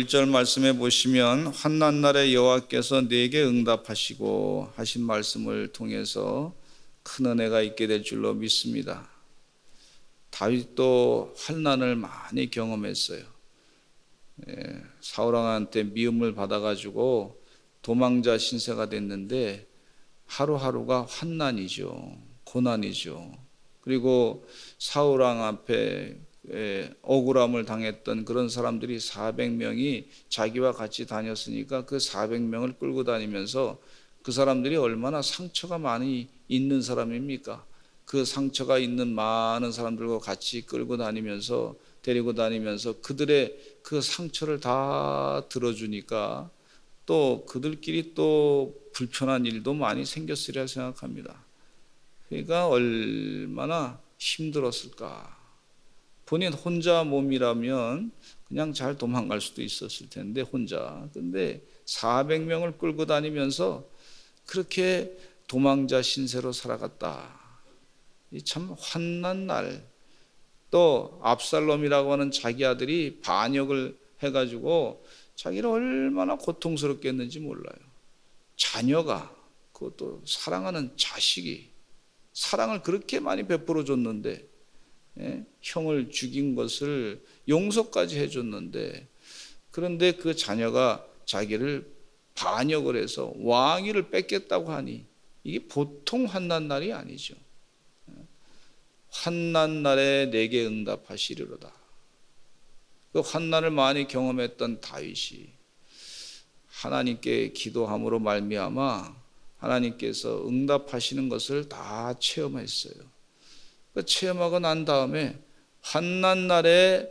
1절 말씀에 보시면 환난 날에 여호와께서 내게 응답하시고 하신 말씀을 통해서 큰 은혜가 있게 될 줄로 믿습니다. 다윗도 환난을 많이 경험했어요. 사울왕한테 미움을 받아가지고 도망자 신세가 됐는데 하루하루가 환난이죠. 고난이죠. 그리고 사울왕 앞에 억울함을 당했던 그런 사람들이 400명이 자기와 같이 다녔으니까 그 400명을 끌고 다니면서 그 사람들이 얼마나 상처가 많이 있는 사람입니까? 그 상처가 있는 많은 사람들과 같이 끌고 다니면서 데리고 다니면서 그들의 그 상처를 다 들어주니까 또 그들끼리 또 불편한 일도 많이 생겼으리라 생각합니다. 그러니까 얼마나 힘들었을까. 본인 혼자 몸이라면 그냥 잘 도망갈 수도 있었을 텐데 혼자. 근데 400명을 끌고 다니면서 그렇게 도망자 신세로 살아갔다. 참 환난 날. 또 압살롬이라고 하는 자기 아들이 반역을 해가지고 자기를 얼마나 고통스럽게 했는지 몰라요. 자녀가, 그것도 사랑하는 자식이 사랑을 그렇게 많이 베풀어 줬는데 형을 죽인 것을 용서까지 해줬는데, 그런데 그 자녀가 자기를 반역을 해서 왕위를 뺏겠다고 하니 이게 보통 환난 날이 아니죠. 환난 날에 내게 응답하시리로다. 그 환난을 많이 경험했던 다윗이 하나님께 기도함으로 말미암아 하나님께서 응답하시는 것을 다 체험했어요. 그 체험하고 난 다음에 환난 날에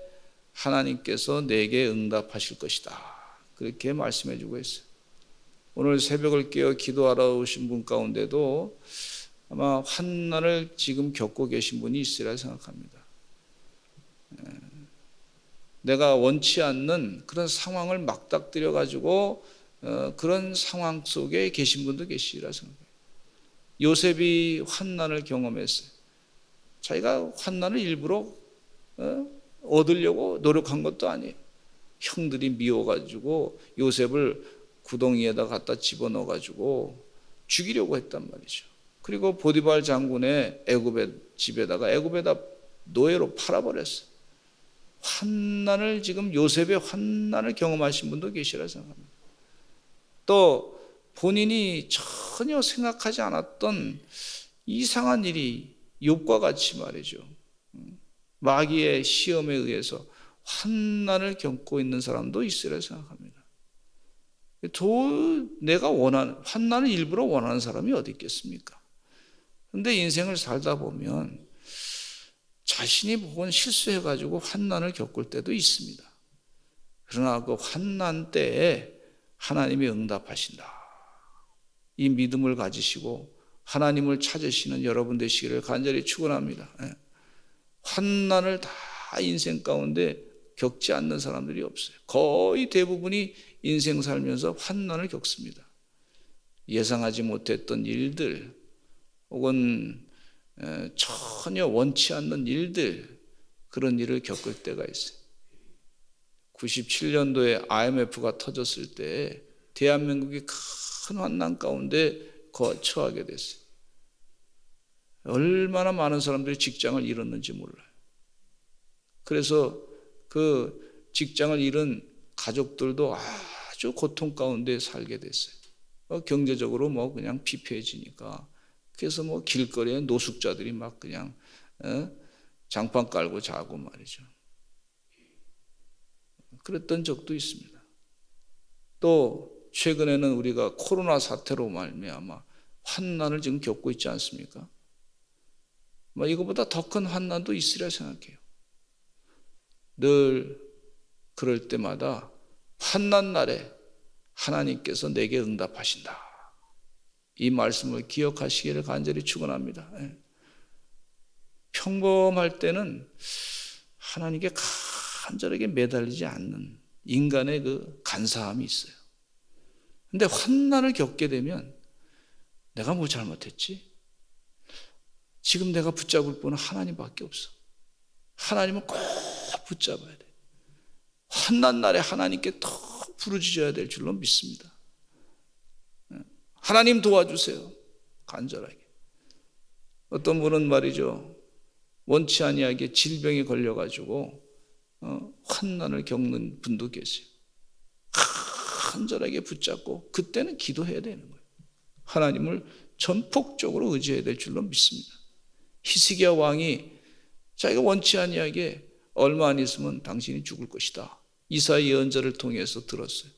하나님께서 내게 응답하실 것이다. 그렇게 말씀해 주고 있어요. 오늘 새벽을 깨어 기도하러 오신 분 가운데도 아마 환난을 지금 겪고 계신 분이 있으리라 생각합니다. 내가 원치 않는 그런 상황을 막닥뜨려 가지고 그런 상황 속에 계신 분도 계시리라 생각해요. 요셉이 환난을 경험했어요. 자기가 환난을 일부러 얻으려고 노력한 것도 아니에요. 형들이 미워가지고 요셉을 구덩이에다 갖다 집어넣어가지고 죽이려고 했단 말이죠. 그리고 보디발 장군의 애굽의 집에다가 애굽에다 노예로 팔아버렸어요. 환난을 지금 요셉의 환난을 경험하신 분도 계시라 생각합니다. 또 본인이 전혀 생각하지 않았던 이상한 일이 욥과 같이 말이죠. 마귀의 시험에 의해서 환난을 겪고 있는 사람도 있으리라 생각합니다. 내가 원하는 환난을 일부러 원하는 사람이 어디 있겠습니까? 그런데 인생을 살다 보면 자신이 혹은 실수해가지고 환난을 겪을 때도 있습니다. 그러나 그 환난 때에 하나님이 응답하신다. 이 믿음을 가지시고 하나님을 찾으시는 여러분 되시기를 간절히 축원합니다. 환난을 다 인생 가운데 겪지 않는 사람들이 없어요. 거의 대부분이 인생 살면서 환난을 겪습니다. 예상하지 못했던 일들 혹은 전혀 원치 않는 일들, 그런 일을 겪을 때가 있어요. 97년도에 IMF가 터졌을 때 대한민국이 큰 환난 가운데 처하게 됐어요. 얼마나 많은 사람들이 직장을 잃었는지 몰라요. 그래서 그 직장을 잃은 가족들도 아주 고통 가운데 살게 됐어요. 경제적으로 그냥 피폐해지니까. 그래서 길거리에 노숙자들이 막 그냥 장판 깔고 자고 말이죠. 그랬던 적도 있습니다. 또 최근에는 우리가 코로나 사태로 말미암아 환난을 지금 겪고 있지 않습니까? 이거보다 더 큰 환난도 있으리라 생각해요. 늘 그럴 때마다 환난 날에 하나님께서 내게 응답하신다. 이 말씀을 기억하시기를 간절히 축원합니다. 평범할 때는 하나님께 간절하게 매달리지 않는 인간의 그 간사함이 있어요. 근데 환난을 겪게 되면 내가 뭐 잘못했지? 지금 내가 붙잡을 분은 하나님밖에 없어. 하나님은 꼭 붙잡아야 돼. 환난 날에 하나님께 더 부르짖어야 될 줄로 믿습니다. 하나님 도와주세요. 간절하게. 어떤 분은 말이죠, 원치 아니하게 질병에 걸려가지고 환난을 겪는 분도 계세요. 간절하게 붙잡고 그때는 기도해야 되는 거예요. 하나님을 전폭적으로 의지해야 될 줄로 믿습니다. 히스기야 왕이 자기가 원치 아니하게 얼마 안 있으면 당신이 죽을 것이다, 이사야 예언자를 통해서 들었어요.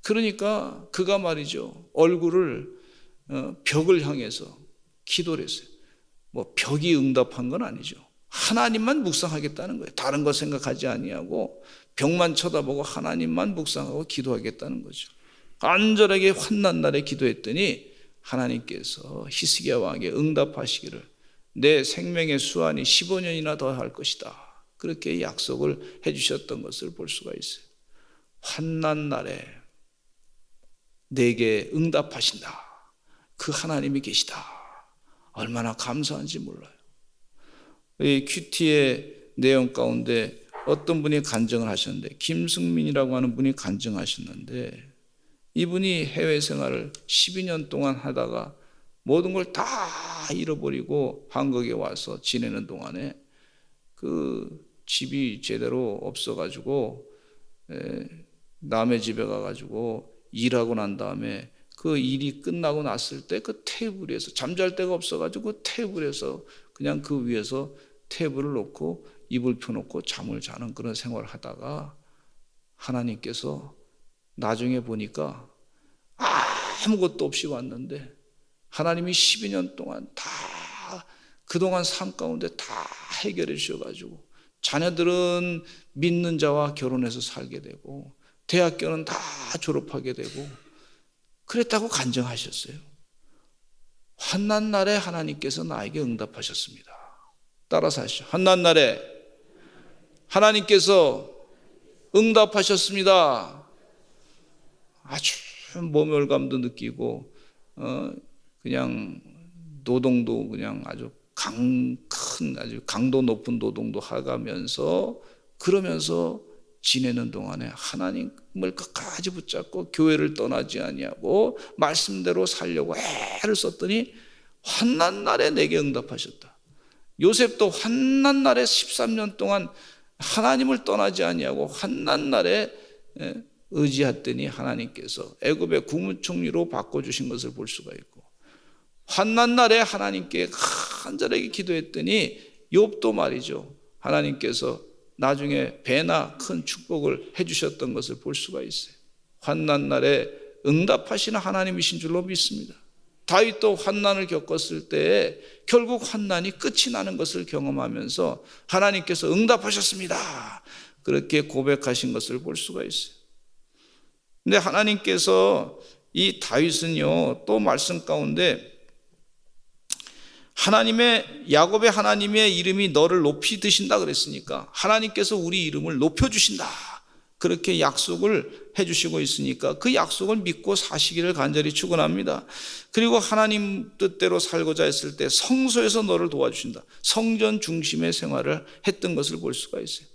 그러니까 그가 말이죠, 얼굴을 벽을 향해서 기도를 했어요. 뭐 벽이 응답한 건 아니죠. 하나님만 묵상하겠다는 거예요. 다른 거 생각하지 아니하고 벽만 쳐다보고 하나님만 묵상하고 기도하겠다는 거죠. 간절하게 환난 날에 기도했더니 하나님께서 히스기야 왕에게 응답하시기를 내 생명의 수완이 15년이나 더 할 것이다, 그렇게 약속을 해주셨던 것을 볼 수가 있어요. 환난 날에 내게 응답하신다, 그 하나님이 계시다, 얼마나 감사한지 몰라요. 이 큐티의 내용 가운데 어떤 분이 간증을 하셨는데, 김승민이라고 하는 분이 간증하셨는데, 이분이 해외 생활을 12년 동안 하다가 모든 걸 다 잃어버리고 한국에 와서 지내는 동안에 그 집이 제대로 없어가지고 남의 집에 가가지고 일하고 난 다음에 그 일이 끝나고 났을 때 그 테이블에서, 잠잘 데가 없어가지고 그 테이블에서 그냥 그 위에서 테이블을 놓고 이불 펴놓고 잠을 자는 그런 생활을 하다가 하나님께서 나중에 보니까 아무것도 없이 왔는데 하나님이 12년 동안 다 그동안 삶 가운데 다 해결해 주셔가지고 자녀들은 믿는 자와 결혼해서 살게 되고 대학교는 다 졸업하게 되고 그랬다고 간증하셨어요. 환난 날에 하나님께서 나에게 응답하셨습니다. 따라서 하시죠. 환난 날에 하나님께서 응답하셨습니다. 아주 모멸감도 느끼고 그냥 노동도 그냥 아주 아주 강도 높은 노동도 하가면서 그러면서 지내는 동안에 하나님을 끝까지 붙잡고 교회를 떠나지 아니하고 말씀대로 살려고 애를 썼더니 환난 날에 내게 응답하셨다. 요셉도 환난 날에 13년 동안 하나님을 떠나지 아니하고 환난 날에 의지했더니 하나님께서 애굽의 국무총리로 바꿔주신 것을 볼 수가 있고, 환난 날에 하나님께 간절하게 기도했더니 욥도 말이죠, 하나님께서 나중에 배나 큰 축복을 해주셨던 것을 볼 수가 있어요. 환난 날에 응답하시는 하나님이신 줄로 믿습니다. 다윗도 환난을 겪었을 때 결국 환난이 끝이 나는 것을 경험하면서 하나님께서 응답하셨습니다, 그렇게 고백하신 것을 볼 수가 있어요. 근데 하나님께서 이 다윗은요, 또 말씀 가운데 야곱의 하나님의 이름이 너를 높이 드신다 그랬으니까 하나님께서 우리 이름을 높여주신다, 그렇게 약속을 해주시고 있으니까 그 약속을 믿고 사시기를 간절히 축원합니다. 그리고 하나님 뜻대로 살고자 했을 때 성소에서 너를 도와주신다, 성전 중심의 생활을 했던 것을 볼 수가 있어요.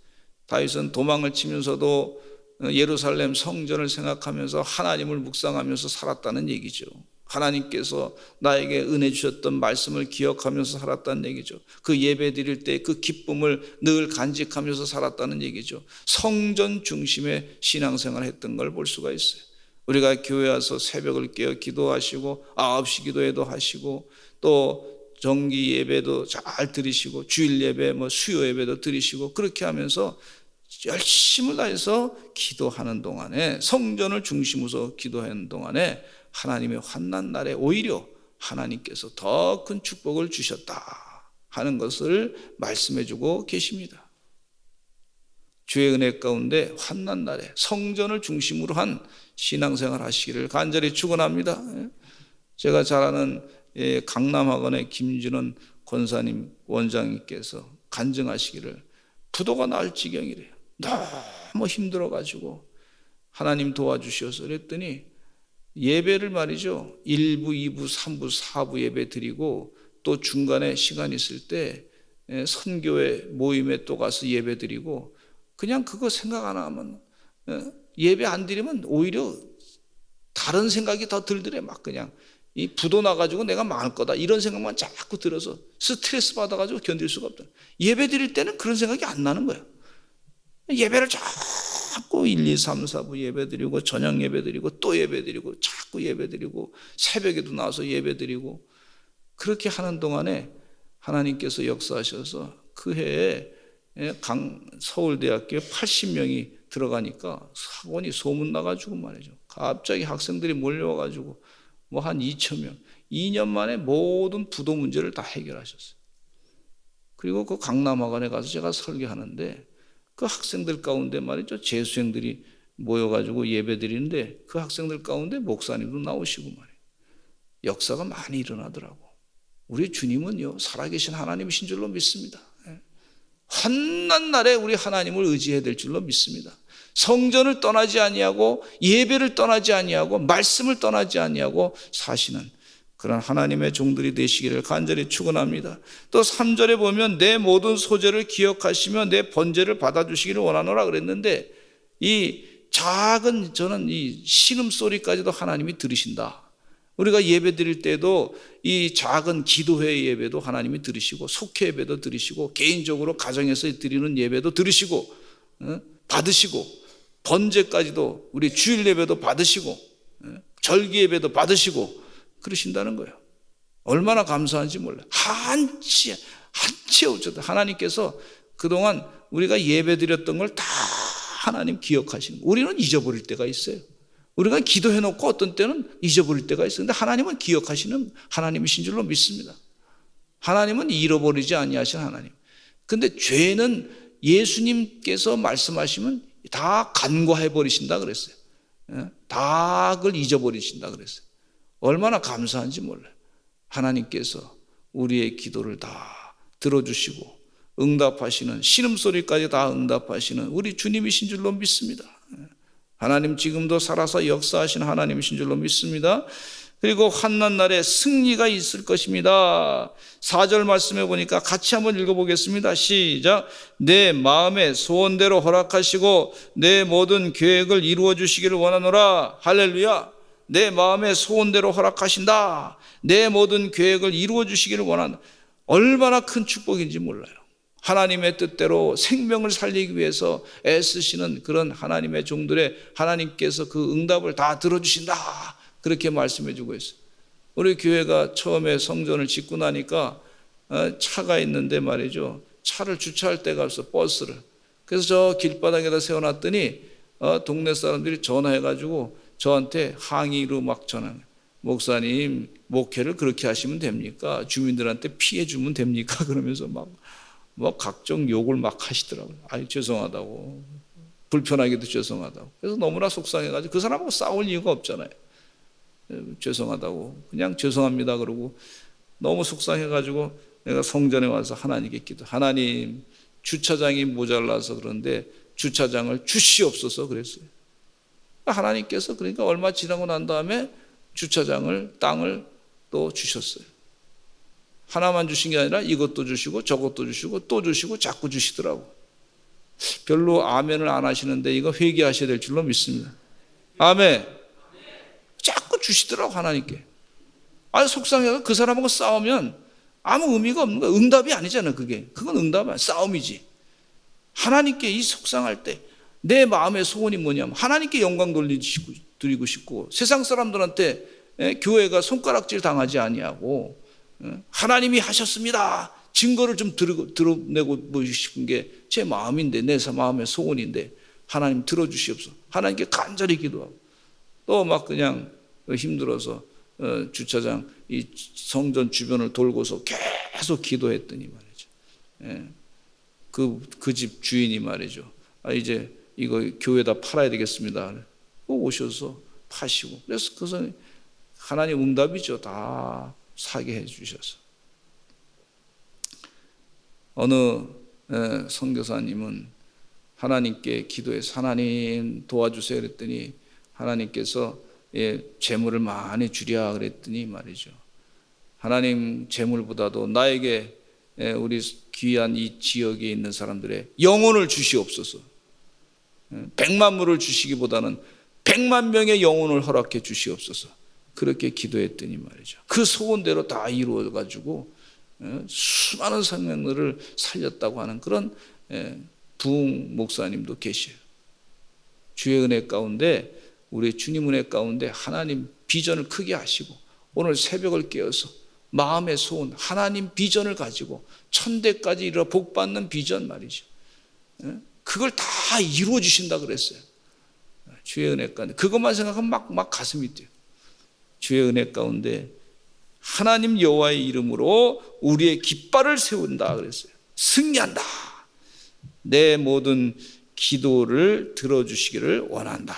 다윗은 도망을 치면서도 예루살렘 성전을 생각하면서 하나님을 묵상하면서 살았다는 얘기죠. 하나님께서 나에게 은혜 주셨던 말씀을 기억하면서 살았다는 얘기죠. 그 예배 드릴 때 그 기쁨을 늘 간직하면서 살았다는 얘기죠. 성전 중심의 신앙생활을 했던 걸 볼 수가 있어요. 우리가 교회 와서 새벽을 깨어 기도하시고 9시 기도회도 하시고 또 정기 예배도 잘 드리시고 주일 예배 수요 예배도 드리시고 그렇게 하면서 열심을 다해서 기도하는 동안에, 성전을 중심으로 기도하는 동안에 하나님의 환난 날에 오히려 하나님께서 더 큰 축복을 주셨다 하는 것을 말씀해 주고 계십니다. 주의 은혜 가운데 환난 날에 성전을 중심으로 한 신앙생활 하시기를 간절히 축원합니다. 제가 잘 아는 강남학원의 김준원 권사님 원장님께서 간증하시기를 부도가 날 지경이래요. 너무 힘들어가지고 하나님 도와주셔서 그랬더니 예배를 말이죠, 1부, 2부, 3부, 4부 예배 드리고 또 중간에 시간 있을 때 선교회 모임에 또 가서 예배 드리고 그냥 그거 생각 안 하면 예배 안 드리면 오히려 다른 생각이 더 들더래. 막 그냥 이 부도 나가지고 내가 망할 거다 이런 생각만 자꾸 들어서 스트레스 받아가지고 견딜 수가 없다. 예배 드릴 때는 그런 생각이 안 나는 거야. 예배를 자꾸 1, 2, 3, 4부 예배 드리고 저녁 예배 드리고 또 예배 드리고 자꾸 예배 드리고 새벽에도 나와서 예배 드리고 그렇게 하는 동안에 하나님께서 역사하셔서 그 해에 서울대학교에 80명이 들어가니까 학원이 소문나가지고 말이죠. 갑자기 학생들이 몰려와가지고 뭐 한 2,000명, 2년 만에 모든 부도 문제를 다 해결하셨어요. 그리고 그 강남학원에 가서 제가 설교하는데 그 학생들 가운데 말이죠. 재수생들이 모여가지고 예배 드리는데 그 학생들 가운데 목사님도 나오시고 말이에요. 역사가 많이 일어나더라고. 우리 주님은요, 살아계신 하나님이신 줄로 믿습니다. 환난 날에 우리 하나님을 의지해야 될 줄로 믿습니다. 성전을 떠나지 아니하고 예배를 떠나지 아니하고 말씀을 떠나지 아니하고 사시는 그런 하나님의 종들이 되시기를 간절히 축원합니다. 또 3절에 보면 내 모든 소재를 기억하시며 내 번제를 받아주시기를 원하노라 그랬는데 이 작은 저는 이 신음소리까지도 하나님이 들으신다. 우리가 예배 드릴 때도 이 작은 기도회 예배도 하나님이 들으시고 속회 예배도 들으시고 개인적으로 가정에서 드리는 예배도 들으시고 받으시고 번제까지도 우리 주일 예배도 받으시고 절기 예배도 받으시고 그러신다는 거예요. 얼마나 감사한지 몰라요. 한치 어쩌다 하나님께서 그동안 우리가 예배 드렸던 걸 다 하나님 기억하시는 거예요. 우리는 잊어버릴 때가 있어요. 우리가 기도해놓고 어떤 때는 잊어버릴 때가 있어요. 근데 하나님은 기억하시는 하나님이신 줄로 믿습니다. 하나님은 잃어버리지 아니하신 하나님. 근데 죄는 예수님께서 말씀하시면 다 간과해 버리신다 그랬어요. 다 그걸 잊어버리신다 그랬어요. 얼마나 감사한지 몰라요. 하나님께서 우리의 기도를 다 들어주시고 응답하시는 신음소리까지 다 응답하시는 우리 주님이신 줄로 믿습니다. 하나님 지금도 살아서 역사하신 하나님이신 줄로 믿습니다. 그리고 환난 날에 승리가 있을 것입니다. 4절 말씀해 보니까 같이 한번 읽어보겠습니다. 시작. 내 마음의 소원대로 허락하시고 내 모든 계획을 이루어 주시기를 원하노라. 할렐루야. 내 마음의 소원대로 허락하신다. 내 모든 계획을 이루어 주시기를 원한다. 얼마나 큰 축복인지 몰라요. 하나님의 뜻대로 생명을 살리기 위해서 애쓰시는 그런 하나님의 종들의 하나님께서 그 응답을 다 들어주신다. 그렇게 말씀해 주고 있어요. 우리 교회가 처음에 성전을 짓고 나니까 차가 있는데 말이죠. 차를 주차할 데가 없어, 버스를. 그래서 저 길바닥에다 세워놨더니 동네 사람들이 전화해가지고 저한테 항의로 막 전화해요. 목사님, 목회를 그렇게 하시면 됩니까? 주민들한테 피해 주면 됩니까? 그러면서 막 각종 욕을 막 하시더라고요. 아유, 죄송하다고. 불편하기도 죄송하다고. 그래서 너무나 속상해가지고 그 사람하고 싸울 이유가 없잖아요. 죄송하다고. 그냥 죄송합니다. 그러고 너무 속상해가지고 내가 성전에 와서 하나님께 기도. 하나님, 주차장이 모자라서 그런데 주차장을 주시옵소서 그랬어요. 하나님께서 그러니까 얼마 지나고 난 다음에 주차장을, 땅을 또 주셨어요. 하나만 주신 게 아니라 이것도 주시고 저것도 주시고 또 주시고 자꾸 주시더라고. 별로 아멘을 안 하시는데 이거 회개하셔야 될 줄로 믿습니다. 아멘. 자꾸 주시더라고 하나님께. 아니 속상해서 그 사람하고 싸우면 아무 의미가 없는 거야. 응답이 아니잖아 그게. 그건 응답이 아니야. 싸움이지. 하나님께 이 속상할 때 내 마음의 소원이 뭐냐면 하나님께 영광 드리고 싶고 세상 사람들한테 교회가 손가락질 당하지 아니하고 하나님이 하셨습니다. 증거를 좀 드러내고 싶은 게 제 마음인데 내 마음의 소원인데 하나님 들어주시옵소서. 하나님께 간절히 기도하고 또 막 그냥 힘들어서 주차장 이 성전 주변을 돌고서 계속 기도했더니 말이죠. 그 집 주인이 말이죠. 이제 이거 교회에다 팔아야 되겠습니다. 오셔서 파시고 그래서 그것은 하나님 응답이죠. 다 사게 해주셔서. 어느 선교사님은 하나님께 기도해서 하나님 도와주세요 그랬더니 하나님께서 재물을 많이 주랴 그랬더니 말이죠. 하나님 재물보다도 나에게 우리 귀한 이 지역에 있는 사람들의 영혼을 주시옵소서. 백만물을 주시기보다는 100만 명의 영혼을 허락해 주시옵소서. 그렇게 기도했더니 말이죠, 그 소원대로 다 이루어가지고 수많은 생명들을 살렸다고 하는 그런 부흥 목사님도 계셔요. 주의 은혜 가운데, 우리 주님 은혜 가운데 하나님 비전을 크게 하시고, 오늘 새벽을 깨어서 마음의 소원, 하나님 비전을 가지고 천대까지 이르러 복받는 비전 말이죠, 그걸 다 이루어 주신다 그랬어요. 주의 은혜 가운데 그것만 생각하면 막 가슴이 뛰어요. 주의 은혜 가운데 하나님 여호와의 이름으로 우리의 깃발을 세운다 그랬어요. 승리한다. 내 모든 기도를 들어주시기를 원한다.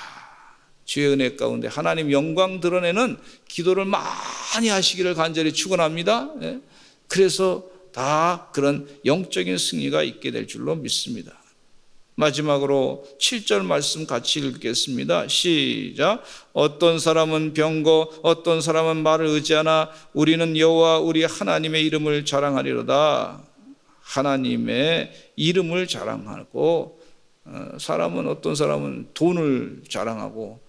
주의 은혜 가운데 하나님 영광 드러내는 기도를 많이 하시기를 간절히 축원합니다. 그래서 다 그런 영적인 승리가 있게 될 줄로 믿습니다. 마지막으로 7절 말씀 같이 읽겠습니다. 시작. 어떤 사람은 병거, 어떤 사람은 말을 의지하나 우리는 여호와 우리 하나님의 이름을 자랑하리로다. 하나님의 이름을 자랑하고, 사람은 어떤 사람은 돈을 자랑하고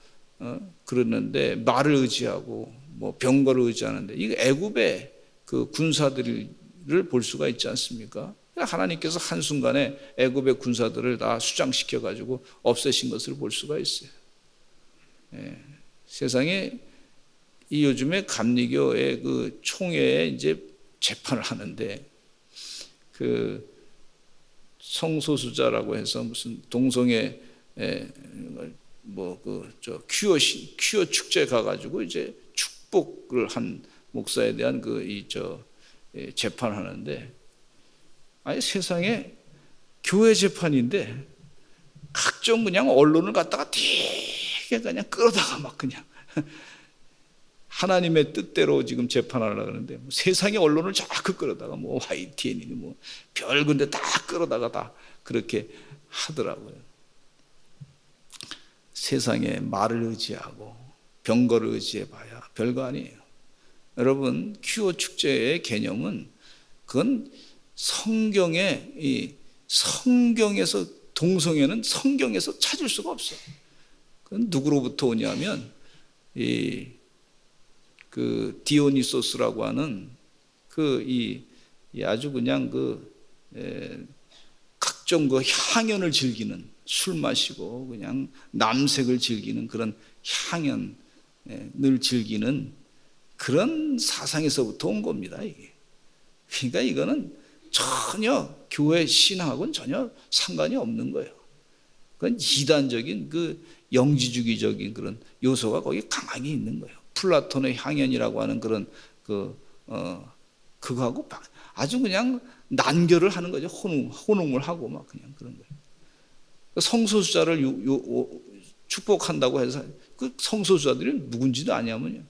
그러는데, 말을 의지하고 뭐 병거를 의지하는데, 이거 애굽의 그 군사들을 볼 수가 있지 않습니까? 하나님께서 한순간에 애굽의 군사들을 다 수장시켜 가지고 없애신 것을 볼 수가 있어요. 세상에 이 요즘에 감리교의 그 총회에 이제 재판을 하는데, 그 성소수자라고 해서 무슨 동성애 퀴어 축제 가가지고 이제 축복을 한 목사에 대한 재판을 하는데, 아니 세상에 교회 재판인데 각종 그냥 언론을 갖다가 되게 그냥 끌어다가 막 그냥 하나님의 뜻대로 지금 재판하려고 하는데, 세상의 언론을 자꾸 끌어다가 뭐 YTN이니 뭐 별 군데 다 끌어다가 다 그렇게 하더라고요. 세상에 말을 의지하고 병거를 의지해봐야 별거 아니에요. 여러분, 퀴어 축제의 개념은 그건 성경에서 동성애는 성경에서 찾을 수가 없어요. 그건 누구로부터 오냐면 그 디오니소스라고 하는 아주 그냥 각종 향연을 즐기는, 술 마시고 그냥 남색을 즐기는 그런 향연을 즐기는 그런 사상에서부터 온 겁니다, 이게. 그러니까 이거는 전혀 교회 신학하고는 전혀 상관이 없는 거예요. 그건 이단적인 영지주의적인 그런 요소가 거기 강하게 있는 거예요. 플라톤의 향연이라고 하는 그런 그거하고 아주 그냥 난결을 하는 거죠. 혼용을 하고 막 그냥 그런 거예요. 성소수자를 축복한다고 해서 그 성소수자들이 누군지도 아냐면요,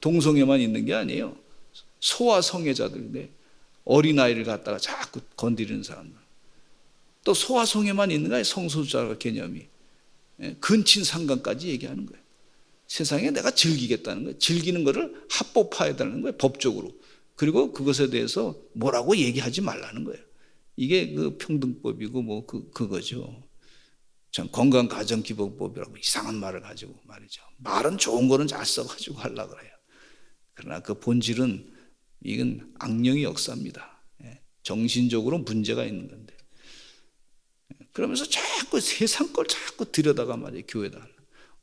동성애만 있는 게 아니에요. 소아 성애자들인데 어린아이를 갖다가 자꾸 건드리는 사람들, 또 소아 성애만 있는 거예요. 성소수자 개념이 근친 상간까지 얘기하는 거예요. 세상에 내가 즐기겠다는 거예요. 즐기는 거를 합법화해야 되는 거예요, 법적으로. 그리고 그것에 대해서 뭐라고 얘기하지 말라는 거예요. 이게 그 평등법이고 뭐 그거죠. 참 건강가정기본법이라고 이상한 말을 가지고 말이죠. 말은 좋은 거는 잘 써가지고 하려고 그래요. 그러나 그 본질은 이건 악령의 역사입니다. 정신적으로 문제가 있는 건데, 그러면서 자꾸 세상 걸 자꾸 들여다가 말이에요, 교회다.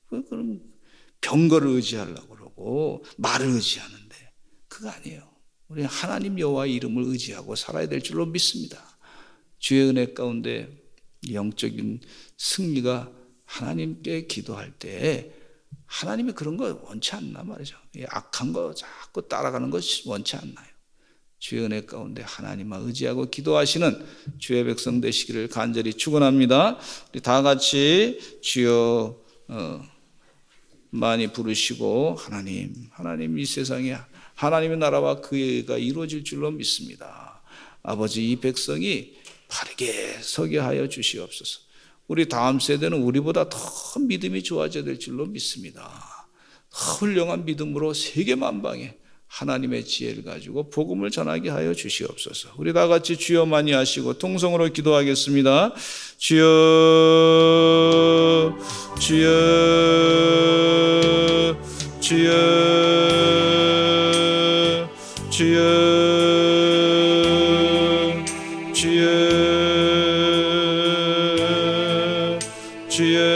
그럼 병거를 의지하려고 그러고 말을 의지하는데 그거 아니에요. 우리 하나님 여호와의 이름을 의지하고 살아야 될 줄로 믿습니다. 주의 은혜 가운데 영적인 승리가, 하나님께 기도할 때 하나님이 그런 거 원치 않나 말이죠. 악한 거 자꾸 따라가는 거 원치 않나요? 주의 은혜 가운데 하나님만 의지하고 기도하시는 주의 백성 되시기를 간절히 축원합니다. 우리 다 같이 주여 많이 부르시고, 하나님 이 세상에 하나님의 나라와 그가 이루어질 줄로 믿습니다. 아버지, 이 백성이 바르게 서게 하여 주시옵소서. 우리 다음 세대는 우리보다 더 믿음이 좋아져야 될 줄로 믿습니다. 훌륭한 믿음으로 세계 만방에 하나님의 지혜를 가지고 복음을 전하게 하여 주시옵소서. 우리 다 같이 주여 많이 하시고 통성으로 기도하겠습니다. 주여 주여 주여 주여 주여 주여